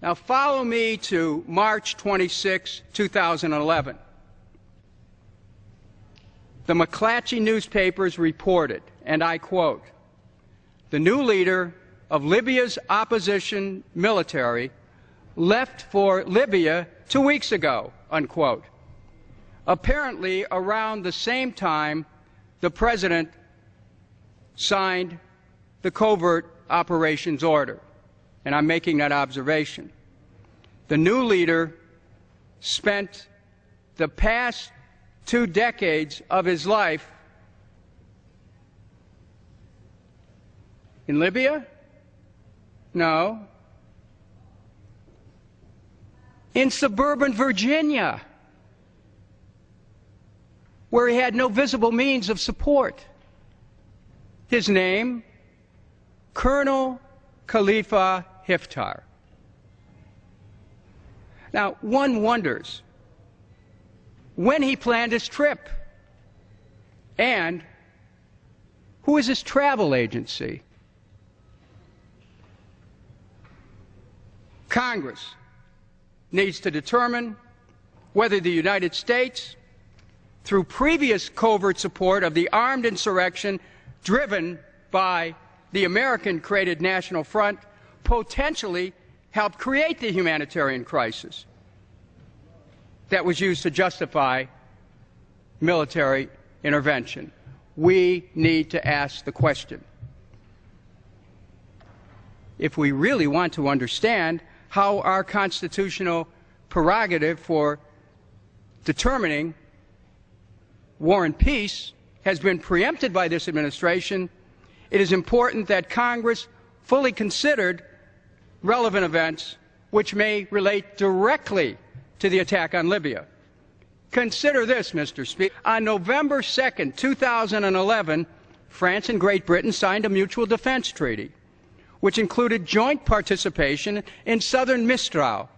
Now follow me to March 26, 2011. The McClatchy newspapers reported, and I quote, "The new leader of Libya's opposition military left for Libya 2 weeks ago," unquote. Apparently, around the same time, the President signed the covert operations order, and I'm making that observation. The new leader spent the past 2 decades of his life in Libya? No. In suburban Virginia, where he had no visible means of support. His name, Colonel Khalifa Hiftar. Now, one wonders when he planned his trip and who is his travel agency. Congress needs to determine whether the United States, through previous covert support of the armed insurrection driven by the American-created National Front, potentially helped create the humanitarian crisis that was used to justify military intervention. We need to ask the question. If we really want to understand how our constitutional prerogative for determining war and peace has been preempted by this administration, it is important that Congress fully considered relevant events which may relate directly to the attack on Libya. Consider this, Mr. Speaker. On November 2nd, 2011, France and Great Britain signed a mutual defense treaty, which included joint participation in Southern Mistral,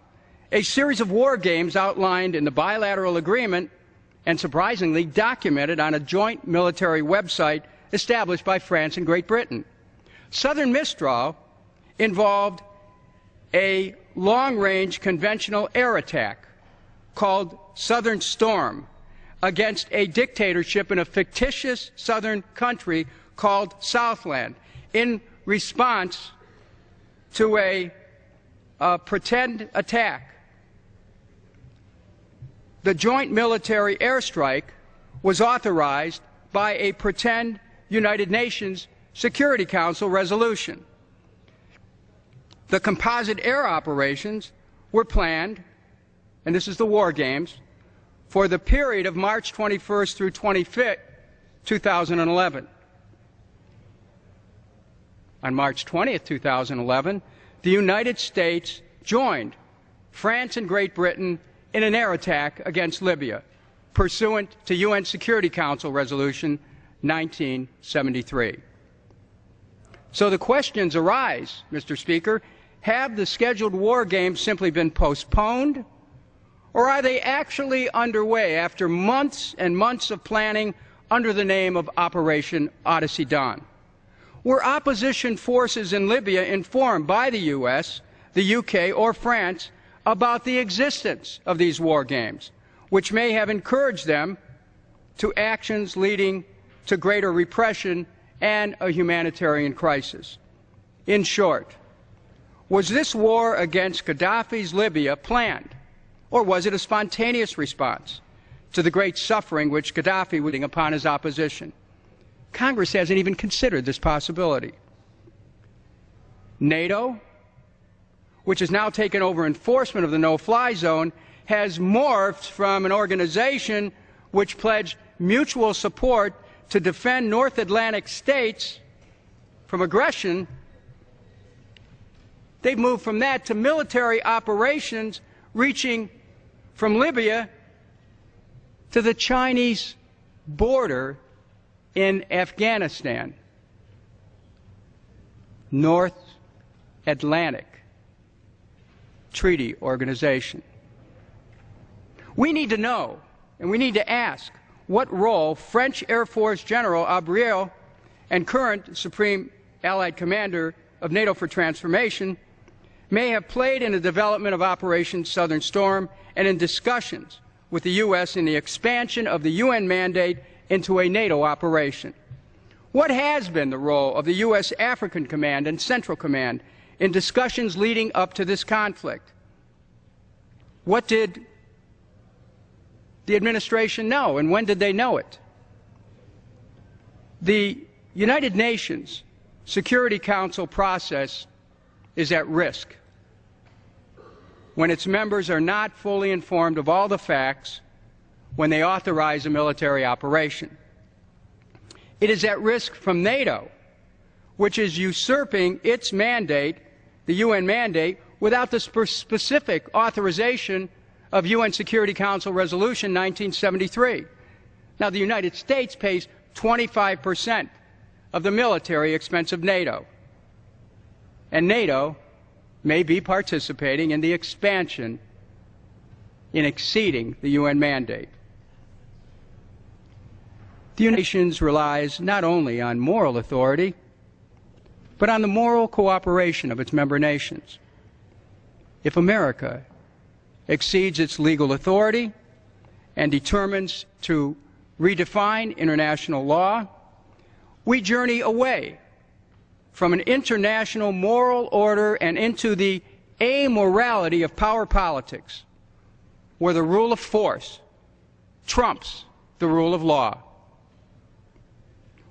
a series of war games outlined in the bilateral agreement and surprisingly documented on a joint military website established by France and Great Britain. Southern Mistral involved a long-range conventional air attack called Southern Storm against a dictatorship in a fictitious southern country called Southland in response to a pretend attack. The joint military airstrike was authorized by a pretend United Nations Security Council resolution. The composite air operations were planned, and this is the war games, for the period of March 21st through 25th, 2011. On March 20th, 2011, the United States joined France and Great Britain in an air attack against Libya, pursuant to UN Security Council Resolution 1973. So the questions arise, Mr. Speaker, have the scheduled war games simply been postponed, or are they actually underway after months and months of planning under the name of Operation Odyssey Dawn? Were opposition forces in Libya informed by the U.S., the U.K., or France about the existence of these war games, which may have encouraged them to actions leading to greater repression and a humanitarian crisis? In short, was this war against Gaddafi's Libya planned, or was it a spontaneous response to the great suffering which Gaddafi was putting upon his opposition? Congress hasn't even considered this possibility. NATO, which has now taken over enforcement of the no-fly zone, has morphed from an organization which pledged mutual support to defend North Atlantic states from aggression. They've moved from that to military operations reaching from Libya to the Chinese border in Afghanistan. North Atlantic Treaty Organization. We need to know, and we need to ask, what role French Air Force General Abriel and current Supreme Allied Commander of NATO for Transformation may have played in the development of Operation Southern Storm and in discussions with the U.S. in the expansion of the UN mandate into a NATO operation? What has been the role of the U.S. African Command and Central Command in discussions leading up to this conflict? What did the administration know, and when did they know it? The United Nations Security Council process is at risk when its members are not fully informed of all the facts when they authorize a military operation. It is at risk from NATO, which is usurping its mandate, the UN mandate, without the specific authorization of UN Security Council Resolution 1973. Now, the United States pays 25% of the military expense of NATO, and NATO may be participating in the expansion in exceeding the UN mandate. The United Nations relies not only on moral authority, but on the moral cooperation of its member nations. If America exceeds its legal authority and determines to redefine international law, we journey away from an international moral order and into the amorality of power politics, where the rule of force trumps the rule of law.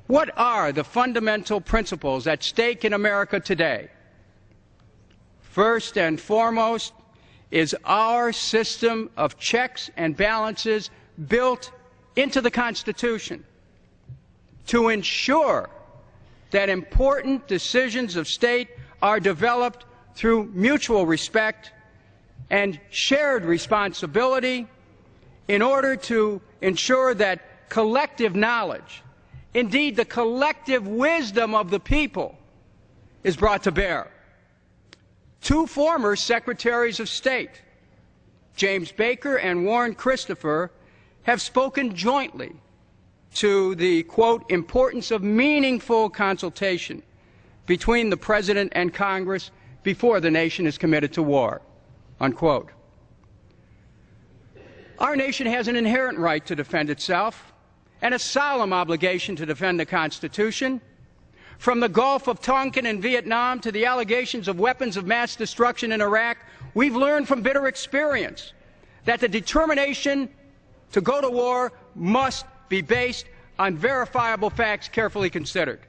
What are the fundamental principles at stake in America today? First and foremost is our system of checks and balances built into the Constitution to ensure that important decisions of state are developed through mutual respect and shared responsibility in order to ensure that collective knowledge, indeed the collective wisdom of the people, is brought to bear. Two former Secretaries of State, James Baker and Warren Christopher, have spoken jointly to the, quote, importance of meaningful consultation between the President and Congress before the nation is committed to war, unquote. Our nation has an inherent right to defend itself and a solemn obligation to defend the Constitution. From the Gulf of Tonkin in Vietnam to the allegations of weapons of mass destruction in Iraq, we've learned from bitter experience that the determination to go to war must be based on verifiable facts carefully considered.